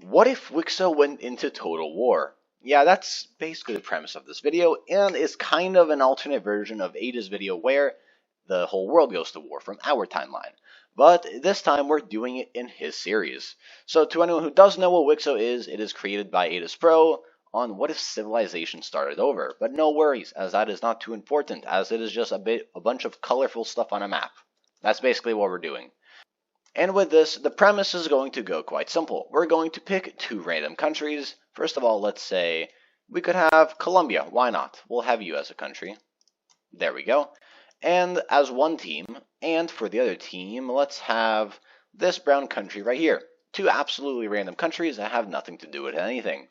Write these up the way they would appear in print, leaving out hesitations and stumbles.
What if WICSO went into total war? Yeah, that's basically the premise of this video, and it's kind of an alternate version of Ada's video where the whole world goes to war from our timeline. But this time we're doing it in his series. So to anyone who does know what WICSO is, it is created by Ada's Pro on what if civilization started over. But no worries, as that is not too important, as it is just a bunch of colorful stuff on a map. That's basically what we're doing. And with this, the premise is going to go quite simple. We're going to pick two random countries. First of all, let's say we could have Colombia. Why not? We'll have you as a country. There we go. And as one team, and for the other team, let's have this brown country right here. Two absolutely random countries that have nothing to do with anything.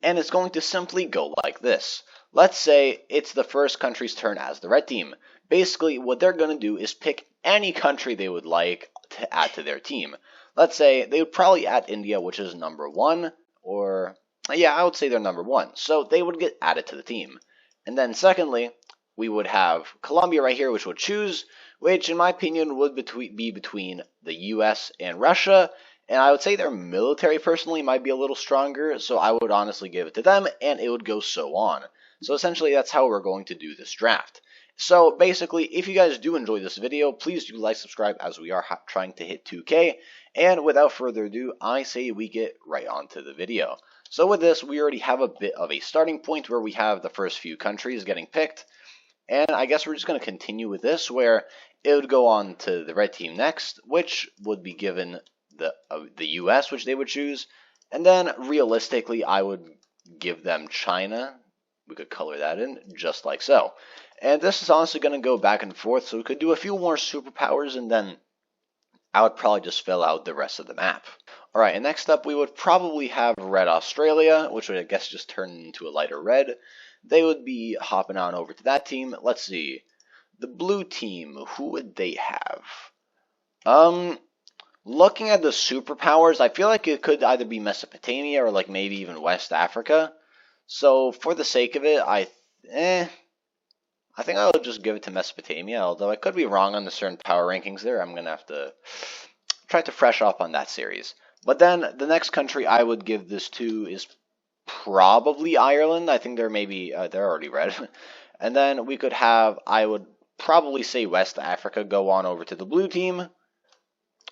And it's going to simply go like this. Let's say it's the first country's turn as the red team. Basically, what they're going to do is pick any country they would like to add to their team. Let's say they would probably add India, which is number one, or yeah, I would say they're number one. So they would get added to the team. And then secondly, we would have Colombia right here, which would choose, which in my opinion would be between the US and Russia. And I would say their military personally might be a little stronger, so I would honestly give it to them, and it would go so on. So essentially that's how we're going to do this draft. So basically, if you guys do enjoy this video, please do like, subscribe, as we are trying to hit 2K. And without further ado, I say we get right onto the video. So with this, we already have a bit of a starting point where we have the first few countries getting picked. And I guess we're just going to continue with this, where it would go on to the red team next, which would be given the US, which they would choose. And then realistically, I would give them China. We could color that in just like so. And this is honestly going to go back and forth, so we could do a few more superpowers, and then I would probably just fill out the rest of the map. Alright, and next up we would probably have Red Australia, which would I guess just turn into a lighter red. They would be hopping on over to that team. Let's see. The blue team, who would they have? Looking at the superpowers, I feel like it could either be Mesopotamia or like maybe even West Africa. So for the sake of it, I think I would just give it to Mesopotamia, although I could be wrong on the certain power rankings there. I'm going to have to try to fresh up on that series. But then the next country I would give this to is probably Ireland. I think they're already red. And then we could have, I would probably say West Africa go on over to the blue team,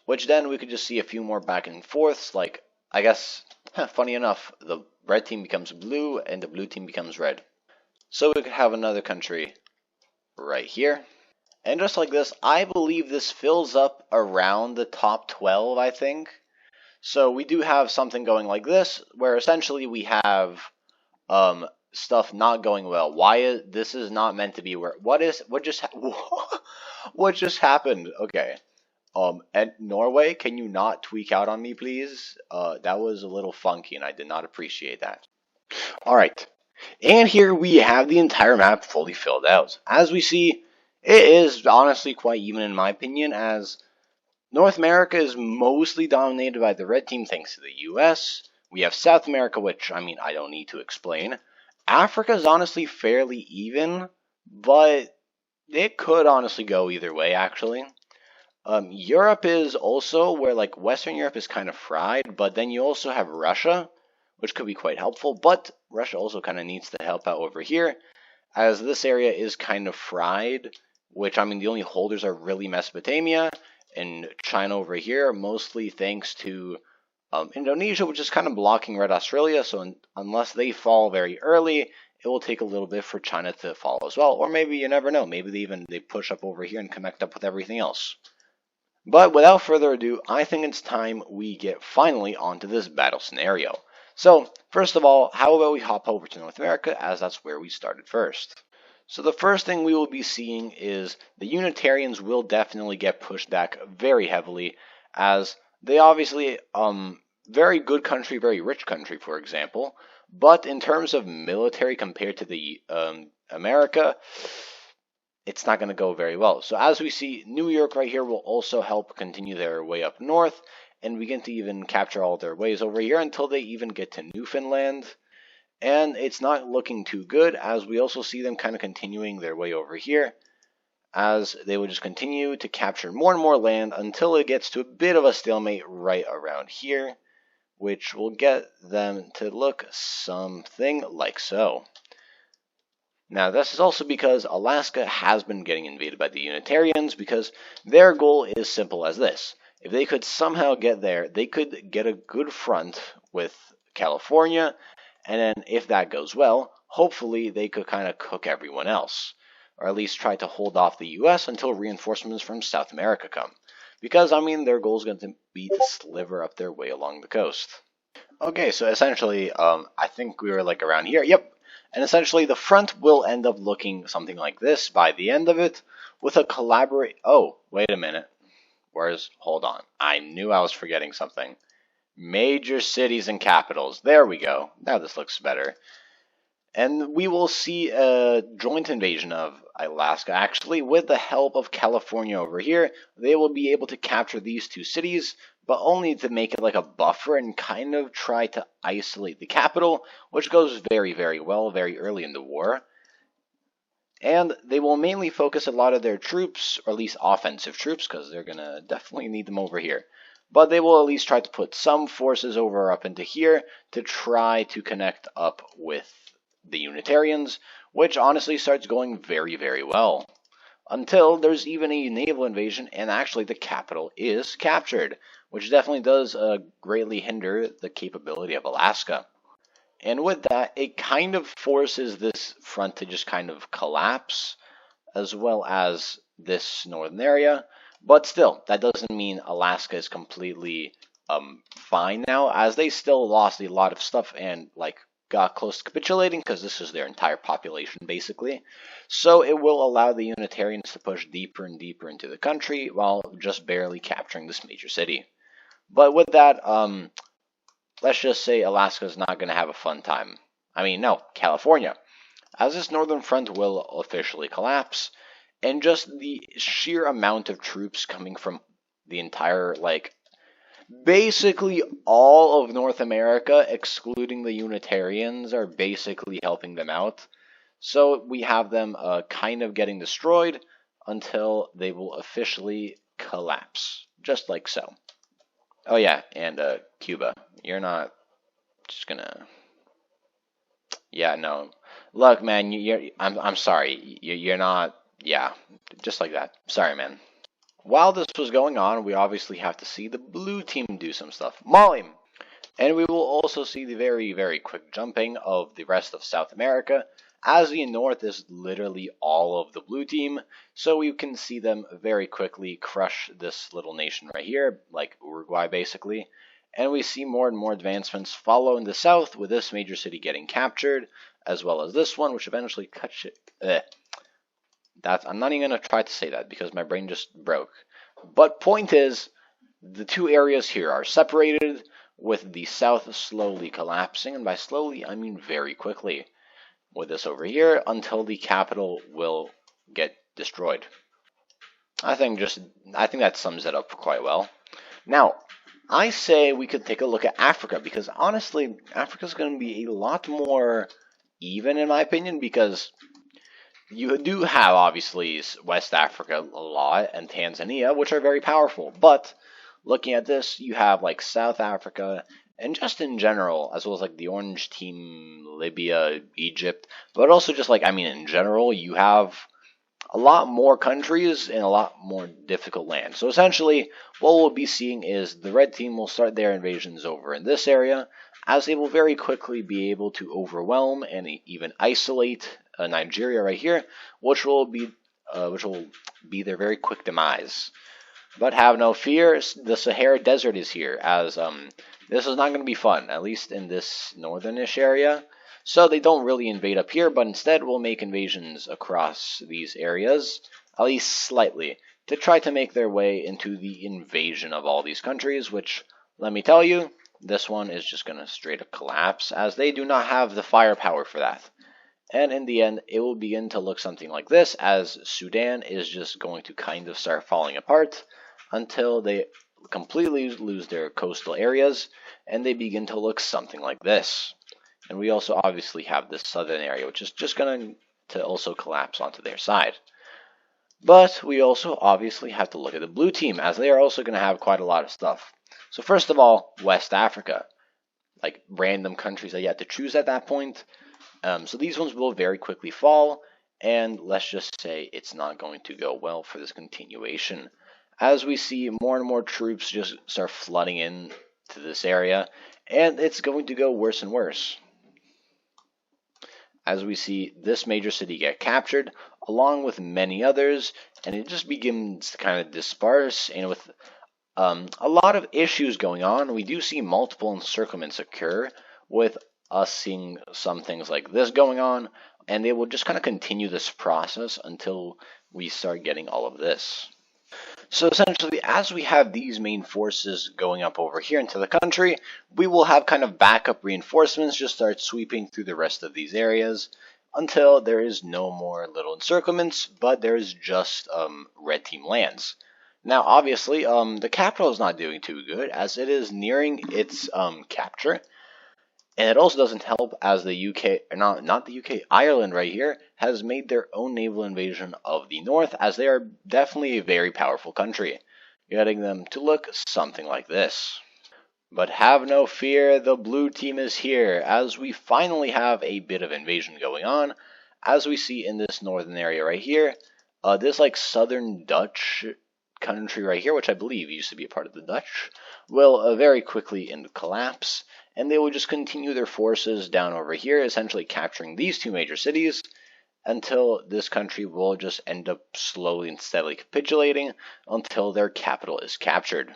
which then we could just see a few more back and forths. Like, I guess, funny enough, the red team becomes blue and the blue team becomes red. So we could have another country right here. And just like this, I believe this fills up around the top 12, I think. So we do have something going like this, where essentially we have stuff not going well. This is not meant to be where what just happened? Okay. And Norway, can you not tweak out on me, please? That was a little funky, and I did not appreciate that. All right. And here we have the entire map fully filled out. As we see, it is honestly quite even in my opinion, as North America is mostly dominated by the red team thanks to the US. We have South America, which, I mean, I don't need to explain. Africa is honestly fairly even, but it could honestly go either way, actually. Europe is also where, like, Western Europe is kind of fried, but then you also have Russia, which could be quite helpful, but Russia also kind of needs to help out over here, as this area is kind of fried, which, I mean, the only holders are really Mesopotamia and China over here, mostly thanks to Indonesia, which is kind of blocking Red Australia, so unless they fall very early, it will take a little bit for China to fall as well, or maybe, you never know, maybe they push up over here and connect up with everything else. But without further ado, I think it's time we get finally onto this battle scenario. So, first of all, how about we hop over to North America, as that's where we started first. So the first thing we will be seeing is the Unitarians will definitely get pushed back very heavily, as they obviously, very good country, very rich country, for example, but in terms of military compared to the America, it's not going to go very well. So as we see, New York right here will also help continue their way up north and begin to even capture all their ways over here until they even get to Newfoundland. And it's not looking too good, as we also see them kind of continuing their way over here, as they will just continue to capture more and more land until it gets to a bit of a stalemate right around here, which will get them to look something like so. Now, this is also because Alaska has been getting invaded by the Unitarians, because their goal is simple as this. If they could somehow get there, they could get a good front with California, and then if that goes well, hopefully they could kind of cook everyone else, or at least try to hold off the US until reinforcements from South America come. Because, I mean, their goal is going to be to sliver up their way along the coast. Okay, so essentially, I think we were like around here. Yep. And essentially, the front will end up looking something like this by the end of it, with a collaborate. Oh, wait a minute. Hold on. I knew I was forgetting something. Major cities and capitals. There we go. Now this looks better. And we will see a joint invasion of Alaska, actually, with the help of California over here. They will be able to capture these two cities, but only to make it like a buffer and kind of try to isolate the capital, which goes very, very well very early in the war. And they will mainly focus a lot of their troops, or at least offensive troops, because they're going to definitely need them over here. But they will at least try to put some forces up into here to try to connect up with the Unitarians, which honestly starts going very, very well. Until there's even a naval invasion, and actually the capital is captured, which definitely does greatly hinder the capability of Alaska. And with that, it kind of forces this front to just kind of collapse, as well as this northern area. But still, that doesn't mean Alaska is completely fine now, as they still lost a lot of stuff and got close to capitulating, because this is their entire population, basically. So it will allow the Unitarians to push deeper and deeper into the country, while just barely capturing this major city. But with that, let's just say Alaska is not going to have a fun time. I mean, no, California. As this northern front will officially collapse, and just the sheer amount of troops coming from the entire, basically all of North America, excluding the Unitarians, are basically helping them out. So we have them kind of getting destroyed until they will officially collapse, just like so. Oh yeah, and Cuba, you're not just gonna. Yeah, no. Look, man, I'm sorry. You're not. Yeah, just like that. Sorry, man. While this was going on, we obviously have to see the blue team do some stuff. Maul him! And we will also see the very, very quick jumping of the rest of South America, as the north is literally all of the blue team, so we can see them very quickly crush this little nation right here, like Uruguay basically. And we see more and more advancements follow in the south, with this major city getting captured, as well as this one, which eventually cuts it. I'm not even going to try to say that, because my brain just broke. But point is, the two areas here are separated, with the south slowly collapsing, and by slowly, I mean very quickly, with this over here, until the capital will get destroyed. I think that sums it up quite well. Now, I say we could take a look at Africa, because honestly, Africa's going to be a lot more even, in my opinion, because you do have, obviously, West Africa a lot, and Tanzania, which are very powerful. But looking at this, you have, South Africa, and just in general, as well as, the Orange Team, Libya, Egypt. But also just, in general, you have a lot more countries and a lot more difficult land. So essentially, what we'll be seeing is the Red Team will start their invasions over in this area, as they will very quickly be able to overwhelm and even isolate Nigeria right here, which will be their very quick demise. But have no fear, the Sahara Desert is here, as this is not going to be fun, at least in this northernish area. So they don't really invade up here, but instead will make invasions across these areas, at least slightly, to try to make their way into the invasion of all these countries, which, let me tell you, this one is just going to straight up collapse, as they do not have the firepower for that. And in the end, it will begin to look something like this, as Sudan is just going to kind of start falling apart until they completely lose their coastal areas, and they begin to look something like this. And we also obviously have this southern area, which is just going to also collapse onto their side. But we also obviously have to look at the blue team, as they are also going to have quite a lot of stuff. So first of all, West Africa. like random countries that you had to choose at that point. So these ones will very quickly fall, and let's just say it's not going to go well for this continuation. As we see more and more troops just start flooding in to this area, and it's going to go worse and worse. As we see this major city get captured, along with many others, and it just begins to kind of disperse, and with a lot of issues going on, we do see multiple encirclements occur, with us seeing some things like this going on, and they will just kind of continue this process until we start getting all of this. So essentially, as we have these main forces going up over here into the country, we will have kind of backup reinforcements just start sweeping through the rest of these areas until there is no more little encirclements, but there's just red team lands. Now, obviously, the capital is not doing too good as it is nearing its capture. And it also doesn't help as the UK, not the UK, Ireland right here, has made their own naval invasion of the North, as they are definitely a very powerful country, getting them to look something like this. But have no fear, the blue team is here, as we finally have a bit of invasion going on, as we see in this northern area right here. This like southern Dutch country right here, which I believe used to be a part of the Dutch, will very quickly collapse, and they will just continue their forces down over here, essentially capturing these two major cities, until this country will just end up slowly and steadily capitulating until their capital is captured.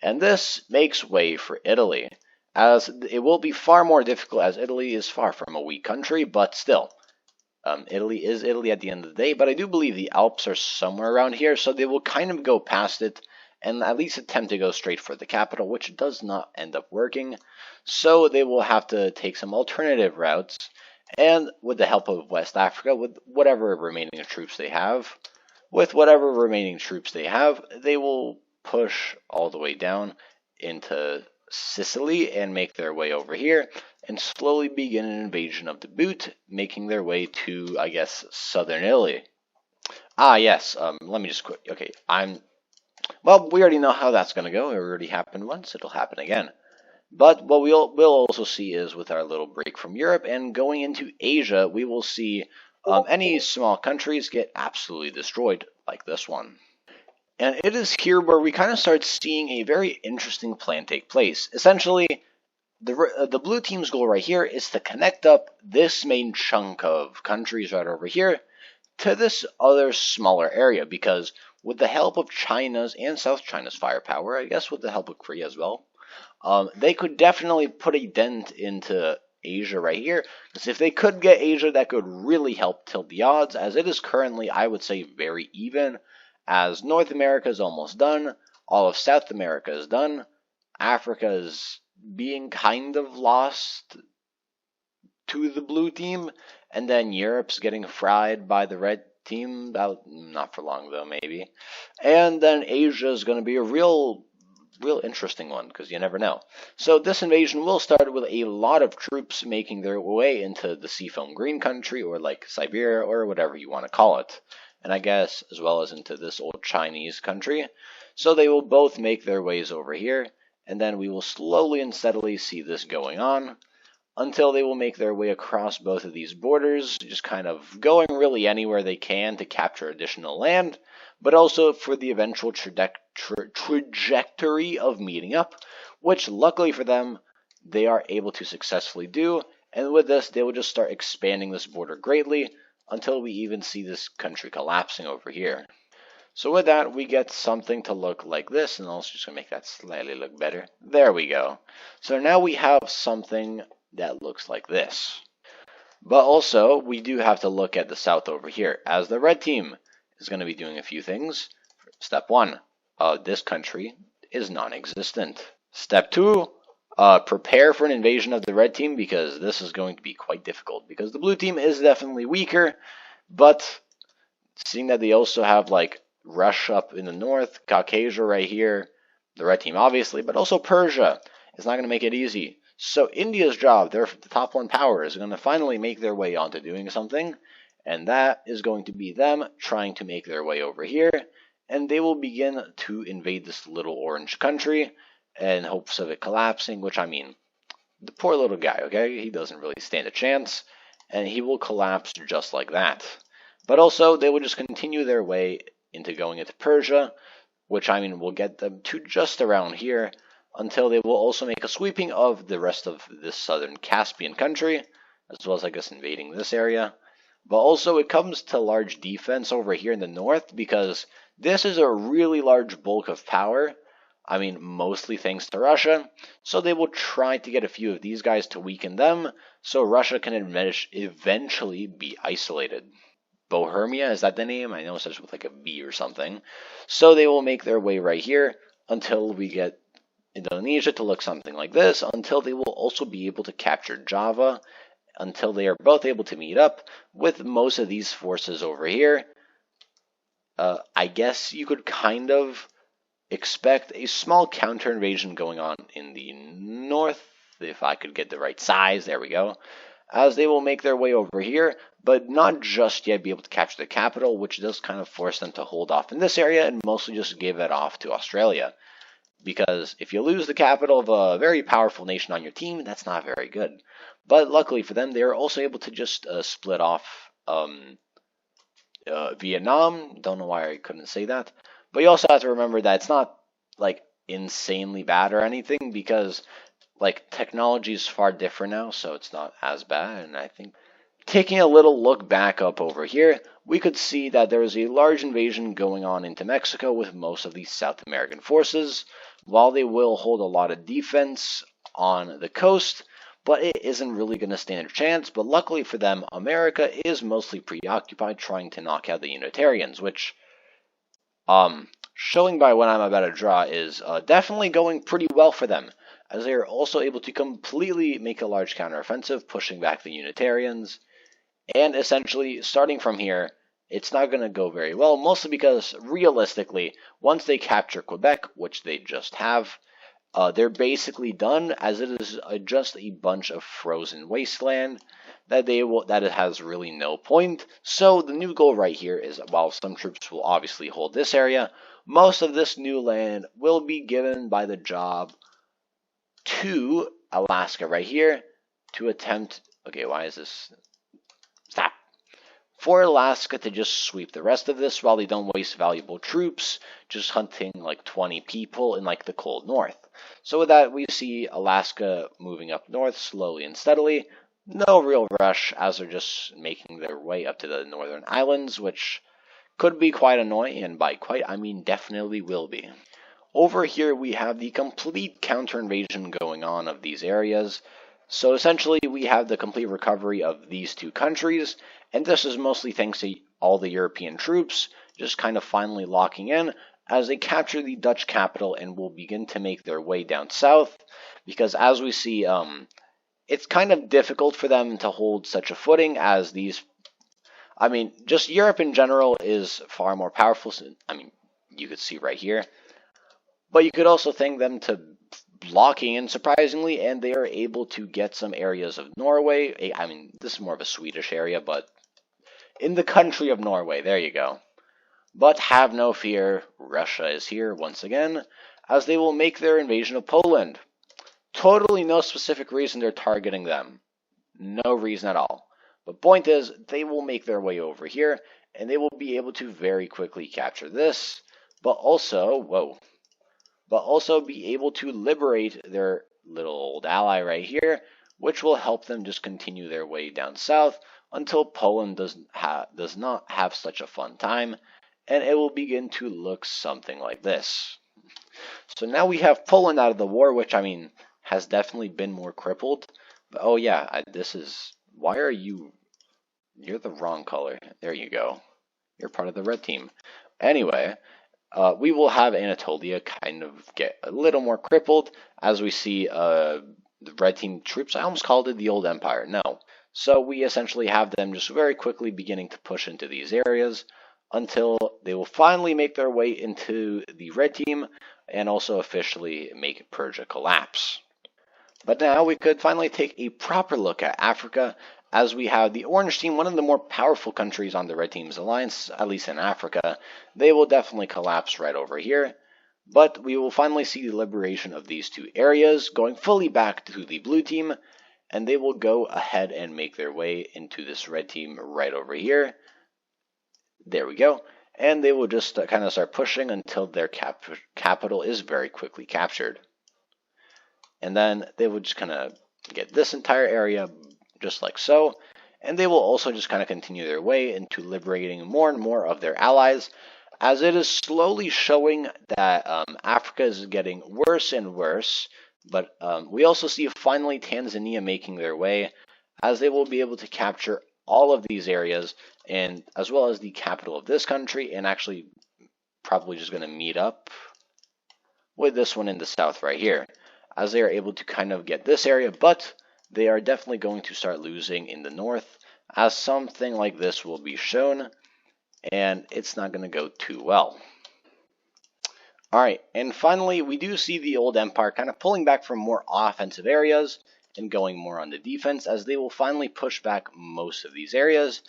And this makes way for Italy, as it will be far more difficult as Italy is far from a weak country, but still, Italy is Italy at the end of the day, but I do believe the Alps are somewhere around here, so they will kind of go past it and at least attempt to go straight for the capital, which does not end up working. So they will have to take some alternative routes, and with the help of West Africa, with whatever remaining troops they have, they will push all the way down into Sicily and make their way over here and slowly begin an invasion of the boot, making their way to, I guess, southern Italy. Ah, yes, let me just quit. Okay, well, we already know how that's going to go. It already happened once. It'll happen again. But what we'll also see is with our little break from Europe and going into Asia, we will see any small countries get absolutely destroyed, like this one. And it is here where we kind of start seeing a very interesting plan take place. Essentially, the blue team's goal right here is to connect up this main chunk of countries right over here to this other smaller area, because with the help of China's and South China's firepower, I guess with the help of Korea as well, they could definitely put a dent into Asia right here, because if they could get Asia, that could really help tilt the odds, as it is currently, I would say, very even, as North America is almost done, all of South America is done, Africa is being kind of lost to the blue team, and then Europe's getting fried by the red team, not for long though, maybe, and then Asia is going to be a real interesting one, because you never know. So this invasion will start with a lot of troops making their way into the seafoam green country, or like Siberia, or whatever you want to call it, and I guess as well as into this old Chinese country. So they will both make their ways over here, and then we will slowly and steadily see this going on until they will make their way across both of these borders, just kind of going really anywhere they can to capture additional land, but also for the eventual trajectory of meeting up, which luckily for them, they are able to successfully do, and with this, they will just start expanding this border greatly until we even see this country collapsing over here. So with that, we get something to look like this, and I'm also just going to make that slightly look better. There we go. So now we have something that looks like this. But also, we do have to look at the south over here, as the red team is going to be doing a few things. Step 1, this country is non-existent. Step 2, prepare for an invasion of the red team, because this is going to be quite difficult, because the blue team is definitely weaker, but seeing that they also have like Russia up in the north, Caucasia right here, the red team obviously, but also Persia is not going to make it easy. So India's job, their top one power, is going to finally make their way onto doing something, and that is going to be them trying to make their way over here, and they will begin to invade this little orange country in hopes of it collapsing, which I mean, The poor little guy, okay? He doesn't really stand a chance, and he will collapse just like that. But also, they will just continue their way into going into Persia, which I mean will get them to just around here, until they will also make a sweeping of the rest of this southern Caspian country, as well as I guess invading this area. But also it comes to large defense over here in the north, because this is a really large bulk of power. I mean, mostly thanks to Russia. So they will try to get a few of these guys to weaken them, so Russia can eventually be isolated. Bohemia, is that the name? I know it starts with like a B or something. So they will make their way right here until we get Indonesia to look something like this, until they will also be able to capture Java, until they are both able to meet up with most of these forces over here. I guess you could kind of expect a small counter invasion going on in the north, if I could get the right size. There we go. As they will make their way over here, but not just yet be able to capture the capital, which does kind of force them to hold off in this area and mostly just give it off to Australia. Because if you lose the capital of a very powerful nation on your team, that's not very good. But luckily for them, they are also able to just split off Vietnam. Don't know why I couldn't say that. But you also have to remember that it's not like insanely bad or anything, because like technology is far different now, so it's not as bad. And I think taking a little look back up over here, we could see that there is a large invasion going on into Mexico with most of these South American forces. While they will hold a lot of defense on the coast, but it isn't really going to stand a chance. But luckily for them, America is mostly preoccupied trying to knock out the Unitarians, which, showing by what I'm about to draw, is definitely going pretty well for them, as they are also able to completely make a large counteroffensive, pushing back the Unitarians. And essentially, starting from here, it's not going to go very well, mostly because, realistically, once they capture Quebec, which they just have, they're basically done, as it is just a bunch of frozen wasteland that it has really no point. So the new goal right here is, while some troops will obviously hold this area, most of this new land will be given by the job to Alaska right here to attempt. Okay, why is this? Stop. For Alaska to just sweep the rest of this while they don't waste valuable troops just hunting like 20 people in like the cold north. So with that, we see Alaska moving up north slowly and steadily. No real rush, as they're just making their way up to the northern islands, which could be quite annoying, and by quite I mean definitely will be. Over here we have the complete counter invasion going on of these areas. So essentially we have the complete recovery of these two countries, and this is mostly thanks to all the European troops just kind of finally locking in as they capture the Dutch capital and will begin to make their way down south, because as we see, it's kind of difficult for them to hold such a footing, as these, I mean, just Europe in general is far more powerful. I mean, you could see right here. But you could also thank them to blocking in, surprisingly, and they are able to get some areas of Norway. I mean, this is more of a Swedish area, but in the country of Norway, there you go. But have no fear, Russia is here once again, as they will make their invasion of Poland. Totally no specific reason they're targeting them. No reason at all. But point is, they will make their way over here, and they will be able to very quickly capture this, but also, be able to liberate their little old ally right here, which will help them just continue their way down south until Poland does not have such a fun time, and it will begin to look something like this. So now we have Poland out of the war, which, I mean, has definitely been more crippled. But, oh yeah, why are you, you're the wrong color. There you go. You're part of the red team. Anyway, we will have Anatolia kind of get a little more crippled, as we see the red team troops. I almost called it the old empire. No. So we essentially have them just very quickly beginning to push into these areas until they will finally make their way into the red team and also officially make Persia collapse. But now we could finally take a proper look at Africa, as we have the orange team, one of the more powerful countries on the red team's alliance, at least in Africa. They will definitely collapse right over here. But we will finally see the liberation of these two areas, going fully back to the blue team, and they will go ahead and make their way into this red team right over here. There we go. And they will just kind of start pushing until their capital is very quickly captured. And then they will just kind of get this entire area just like so. And they will also just kind of continue their way into liberating more and more of their allies, as it is slowly showing that Africa is getting worse and worse. But we also see finally Tanzania making their way, as they will be able to capture all of these areas, and as well as the capital of this country, and actually probably just going to meet up with this one in the south right here, as they are able to kind of get this area, but they are definitely going to start losing in the north, as something like this will be shown, and it's not going to go too well. Alright, and finally, we do see the old empire kind of pulling back from more offensive areas and going more on the defense, as they will finally push back most of these areas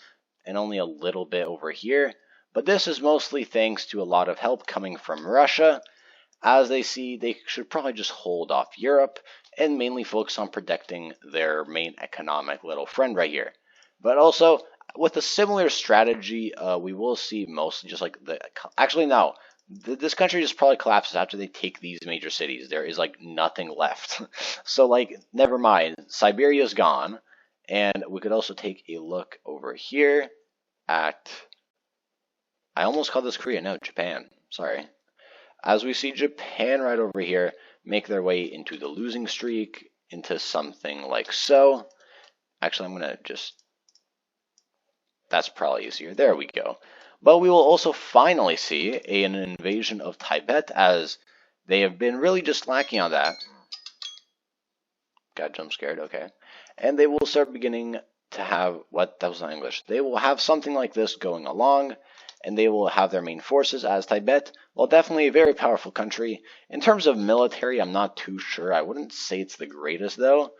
and only a little bit over here. But this is mostly thanks to a lot of help coming from Russia, as they see they should probably just hold off Europe and mainly focus on protecting their main economic little friend right here. But also, with a similar strategy, we will see mostly just like the... Actually, no. This country just probably collapses after they take these major cities. There is like nothing left. So like, never mind. Siberia's gone. And we could also take a look over here at... I almost called this Korea. No, Japan. Sorry. As we see Japan right over here make their way into the losing streak, into something like so. Actually, I'm going to just... That's probably easier. There we go. But we will also finally see an invasion of Tibet, as they have been really just lacking on that. Got jump scared, okay. And they will start beginning to have... What? That was not English. They will have something like this going along, and they will have their main forces as Tibet. Well, definitely a very powerful country. In terms of military, I'm not too sure. I wouldn't say it's the greatest, though.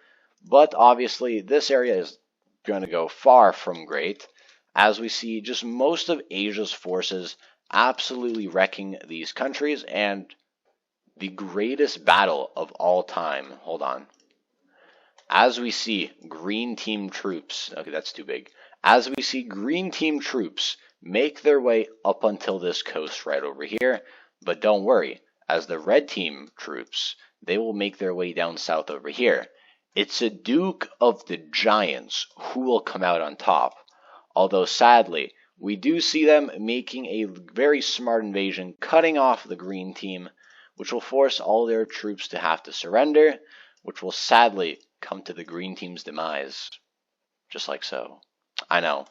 But obviously, this area is going to go far from great, as we see just most of Asia's forces absolutely wrecking these countries, and the greatest battle of all time. Hold on. As we see green team troops, okay, that's too big. As we see green team troops make their way up until this coast right over here, but don't worry, as the red team troops, they will make their way down south over here. It's a Duke of the Giants who will come out on top. Although sadly, we do see them making a very smart invasion, cutting off the green team, which will force all their troops to have to surrender, which will sadly come to the green team's demise. Just like so. I know,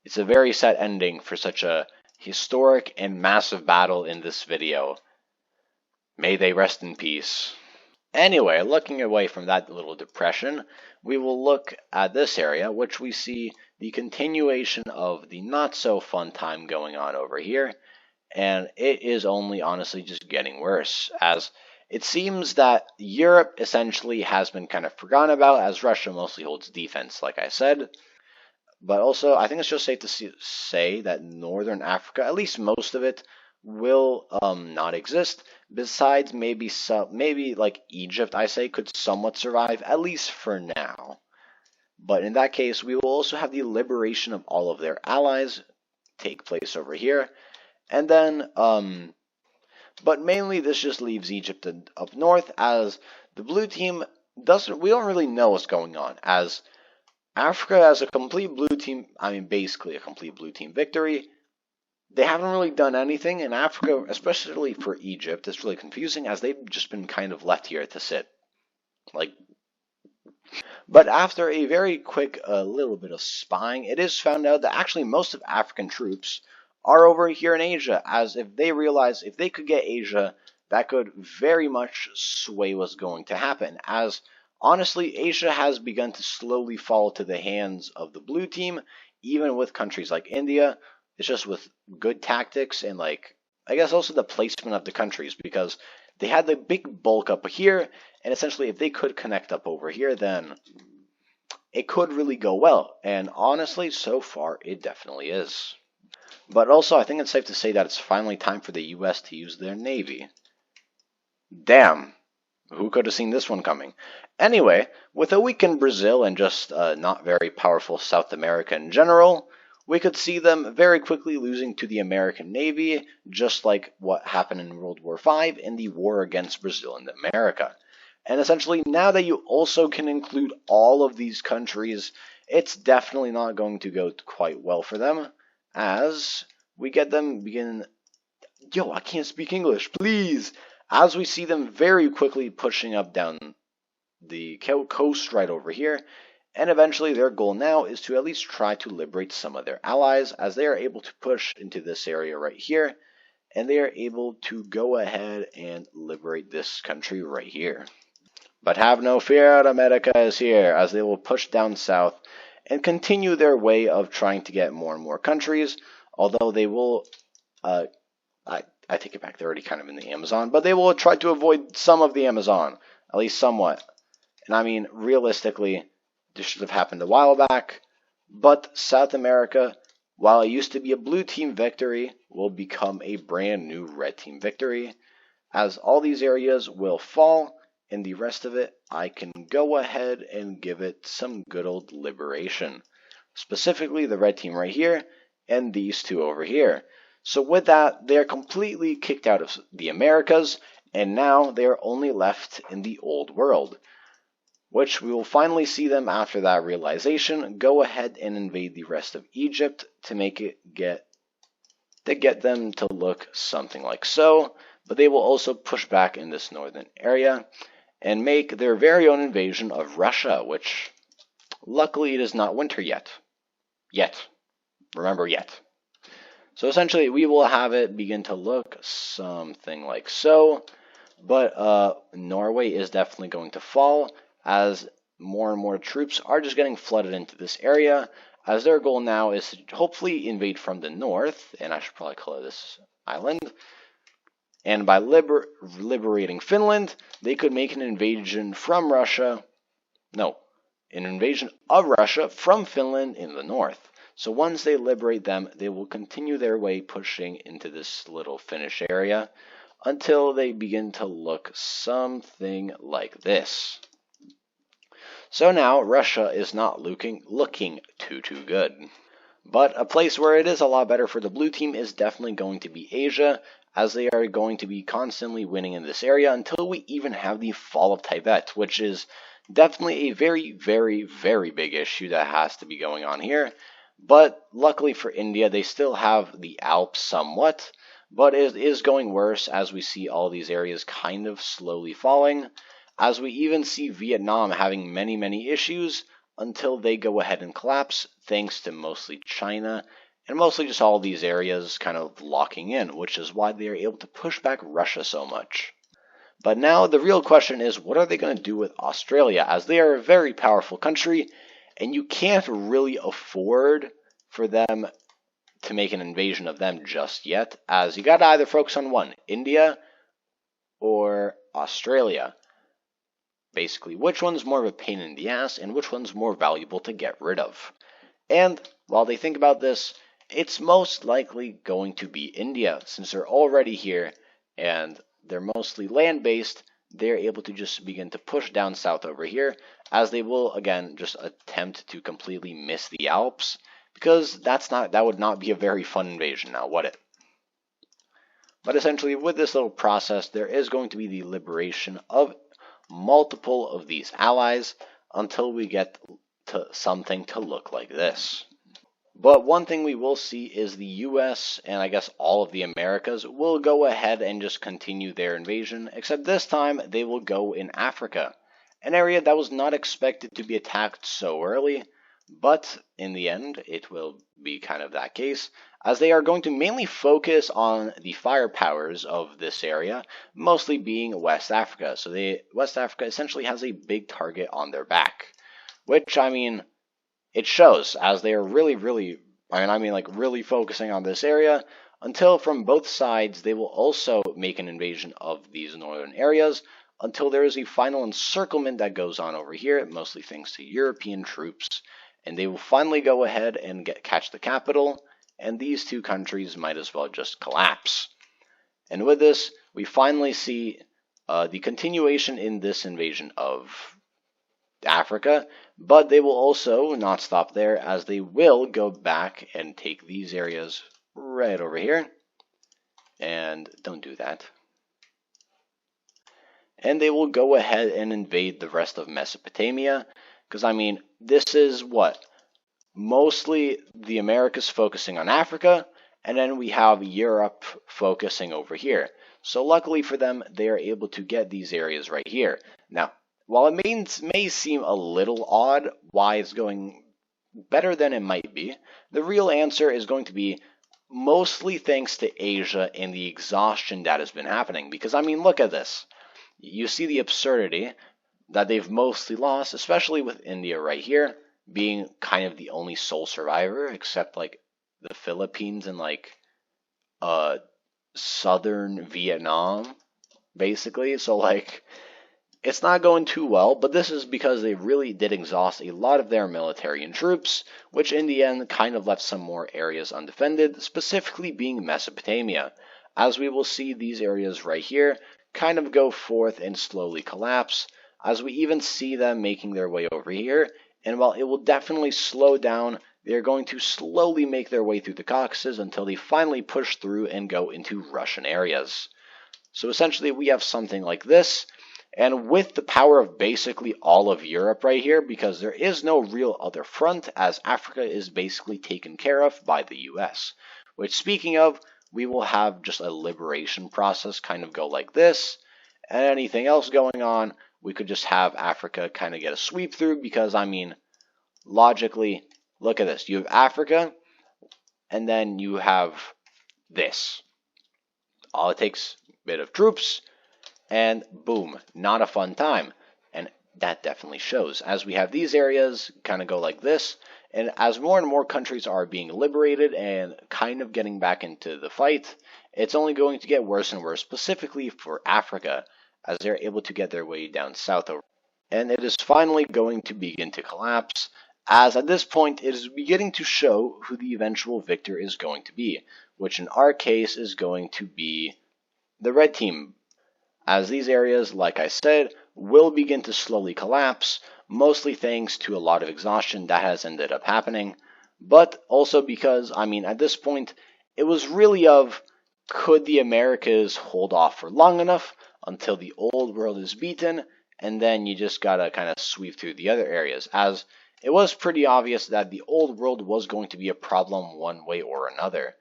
it's a very sad ending for such a historic and massive battle in this video. May they rest in peace. Anyway, looking away from that little depression, we will look at this area, which we see the continuation of the not so fun time going on over here, and it is only honestly just getting worse, as it seems that Europe essentially has been kind of forgotten about, as Russia mostly holds defense, like I said. But also, I think it's just safe to say that Northern Africa, at least most of it, will not exist. Besides, maybe like Egypt, I say, could somewhat survive, at least for now. But in that case, we will also have the liberation of all of their allies take place over here. And then, but mainly this just leaves Egypt up north, as the blue team we don't really know what's going on, as Africa has a complete blue team, basically a complete blue team victory. They haven't really done anything in Africa, especially for Egypt. It's really confusing, as they've just been kind of left here to sit. But after a very quick little bit of spying, it is found out that actually most of African troops are over here in Asia, as if they realize if they could get Asia, that could very much sway what's going to happen, as honestly, Asia has begun to slowly fall to the hands of the blue team, even with countries like India. It's just with good tactics and I guess also the placement of the countries, because they had the big bulk up here, and essentially if they could connect up over here, then it could really go well. And honestly, so far, it definitely is. But also, I think it's safe to say that it's finally time for the US to use their Navy. Damn, who could have seen this one coming? Anyway, with a weakened Brazil and just not very powerful South America in general, we could see them very quickly losing to the American Navy, just like what happened in World War V in the war against Brazil and America. And essentially, now that you also can include all of these countries, it's definitely not going to go quite well for them, as we get them begin... Yo, I can't speak English, please! As we see them very quickly pushing up down the coast right over here, and eventually their goal now is to at least try to liberate some of their allies, as they are able to push into this area right here, and they are able to go ahead and liberate this country right here. But have no fear, America is here, as they will push down south and continue their way of trying to get more and more countries, although they will, I take it back, they're already kind of in the Amazon, but they will try to avoid some of the Amazon, at least somewhat. And I mean, realistically, this should have happened a while back, but South America, while it used to be a blue team victory, will become a brand new red team victory, as all these areas will fall, and the rest of it, I can go ahead and give it some good old liberation. Specifically, the red team right here, and these two over here. So with that, they are completely kicked out of the Americas, and now they are only left in the old world, which we will finally see them after that realization go ahead and invade the rest of Egypt to make it get them to look something like so. But they will also push back in this northern area and make their very own invasion of Russia, which luckily it is not winter yet. Remember, yet. So essentially we will have it begin to look something like so. But Norway is definitely going to fall, as more and more troops are just getting flooded into this area, as their goal now is to hopefully invade from the north, and I should probably color this island. And by liberating Finland, they could make an invasion from Russia. No, an invasion of Russia from Finland in the north. So once they liberate them, they will continue their way pushing into this little Finnish area until they begin to look something like this. So now Russia is not looking too good. But a place where it is a lot better for the blue team is definitely going to be Asia, as they are going to be constantly winning in this area until we even have the fall of Tibet, which is definitely a very, very, very big issue that has to be going on here. But luckily for India, they still have the Alps somewhat, but it is going worse as we see all these areas kind of slowly falling, as we even see Vietnam having many, many issues until they go ahead and collapse, thanks to mostly China and mostly just all these areas kind of locking in, which is why they are able to push back Russia so much. But now the real question is, what are they going to do with Australia, as they are a very powerful country, and you can't really afford for them to make an invasion of them just yet, as you got to either focus on one, India or Australia. Basically, which one's more of a pain in the ass and which one's more valuable to get rid of. And while they think about this, it's most likely going to be India, since they're already here and they're mostly land-based. They're able to just begin to push down south over here, as they will again just attempt to completely miss the Alps, because that would not be a very fun invasion now, would it? But essentially, with this little process, there is going to be the liberation of multiple of these allies until we get to something to look like this. But one thing we will see is the US and I guess all of the Americas will go ahead and just continue their invasion, except this time they will go in Africa, an area that was not expected to be attacked so early, but in the end it will be kind of that case, as they are going to mainly focus on the fire powers of this area, mostly being West Africa. So West Africa essentially has a big target on their back, which, I mean, it shows, as they are really focusing on this area, until from both sides they will also make an invasion of these northern areas, until there is a final encirclement that goes on over here, mostly thanks to European troops, and they will finally go ahead and catch the capital, and these two countries might as well just collapse. And with this, we finally see the continuation in this invasion of Africa, but they will also not stop there, as they will go back and take these areas right over here. And don't do that. And they will go ahead and invade the rest of Mesopotamia, because I mean, this is what? Mostly the Americas focusing on Africa, and then we have Europe focusing over here. So luckily for them, they are able to get these areas right here. Now, while it may seem a little odd why it's going better than it might be, the real answer is going to be mostly thanks to Asia and the exhaustion that has been happening. Because, I mean, look at this. You see the absurdity that they've mostly lost, especially with India right here, being kind of the only sole survivor, except like the Philippines and like southern Vietnam, basically. So like it's not going too well, but this is because they really did exhaust a lot of their military and troops, which in the end kind of left some more areas undefended, specifically being Mesopotamia. As we will see, these areas right here kind of go forth and slowly collapse, as we even see them making their way over here. And while it will definitely slow down, they're going to slowly make their way through the Caucasus until they finally push through and go into Russian areas. So essentially we have something like this, and with the power of basically all of Europe right here, because there is no real other front, as Africa is basically taken care of by the US. Which, speaking of, we will have just a liberation process kind of go like this, and anything else going on, we could just have Africa kind of get a sweep through, because, I mean, logically, look at this. You have Africa, and then you have this. All it takes a bit of troops, and boom, not a fun time. And that definitely shows, as we have these areas kind of go like this, and as more and more countries are being liberated and kind of getting back into the fight, it's only going to get worse and worse, specifically for Africa, as they're able to get their way down south over. And it is finally going to begin to collapse, as at this point it is beginning to show who the eventual victor is going to be, which in our case is going to be the red team, as these areas, like I said, will begin to slowly collapse, mostly thanks to a lot of exhaustion that has ended up happening, but also because, I mean, at this point, it was really of, could the Americas hold off for long enough until the old world is beaten, and then you just gotta kind of sweep through the other areas, as it was pretty obvious that the old world was going to be a problem one way or another.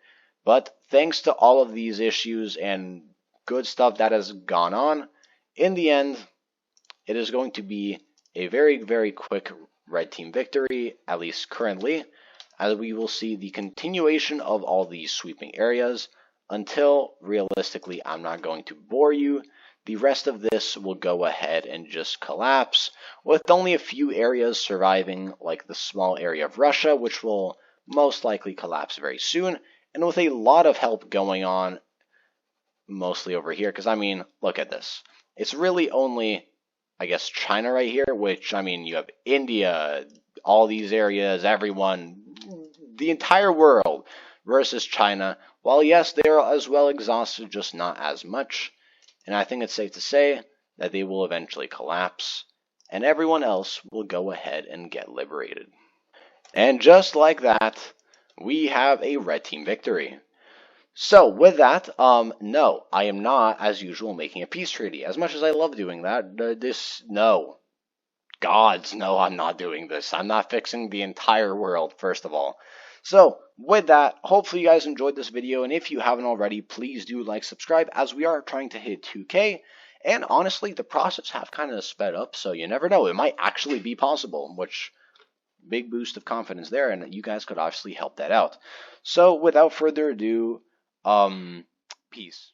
But thanks to all of these issues and good stuff that has gone on, in the end, it is going to be a very, very quick red team victory, at least currently, as we will see the continuation of all these sweeping areas until, realistically, I'm not going to bore you. The rest of this will go ahead and just collapse, with only a few areas surviving, like the small area of Russia, which will most likely collapse very soon, and with a lot of help going on mostly over here, because I mean, look at this. It's really only, I guess, China right here, which, I mean, you have India, all these areas, everyone, the entire world versus China. While yes, they are as well exhausted, just not as much. And I think it's safe to say that they will eventually collapse, and everyone else will go ahead and get liberated. And just like that, we have a red team victory. So, with that, no, I am not, as usual, making a peace treaty. As much as I love doing that, no. Gods, no, I'm not doing this. I'm not fixing the entire world, first of all. So, with that, hopefully you guys enjoyed this video, and if you haven't already, please do like, subscribe, as we are trying to hit 2K, and honestly, the process have kind of sped up, so you never know, it might actually be possible, which, big boost of confidence there, and you guys could obviously help that out. So, without further ado, peace.